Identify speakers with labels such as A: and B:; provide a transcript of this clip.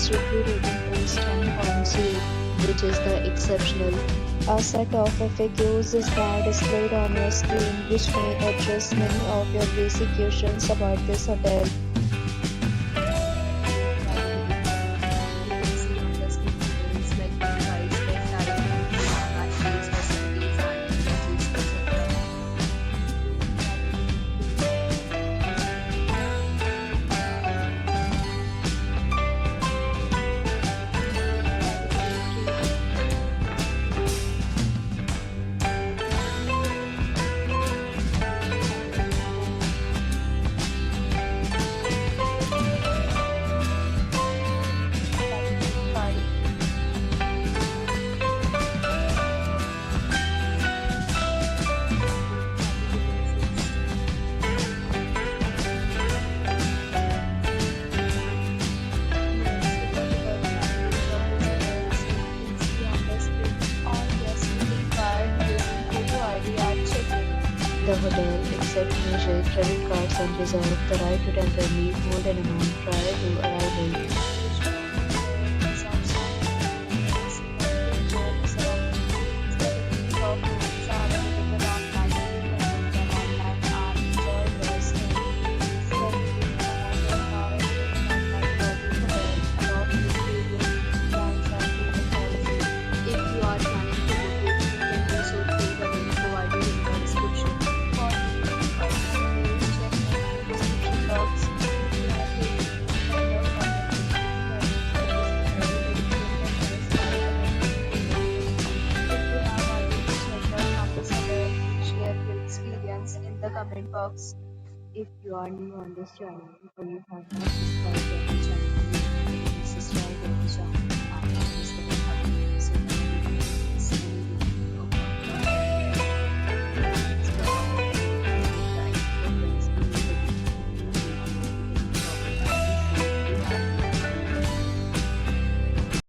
A: its review rating is 10.0, which is the exceptional. A set of FAQs is now displayed on your screen, which may address many of your basic questions about this hotel. The hotel accepts major credit cards and reserves the right to temporarily hold an amount prior to arrival. In the comment box. If you are new on this channel or you have not subscribed to the channel, please subscribe to the channel and press the bell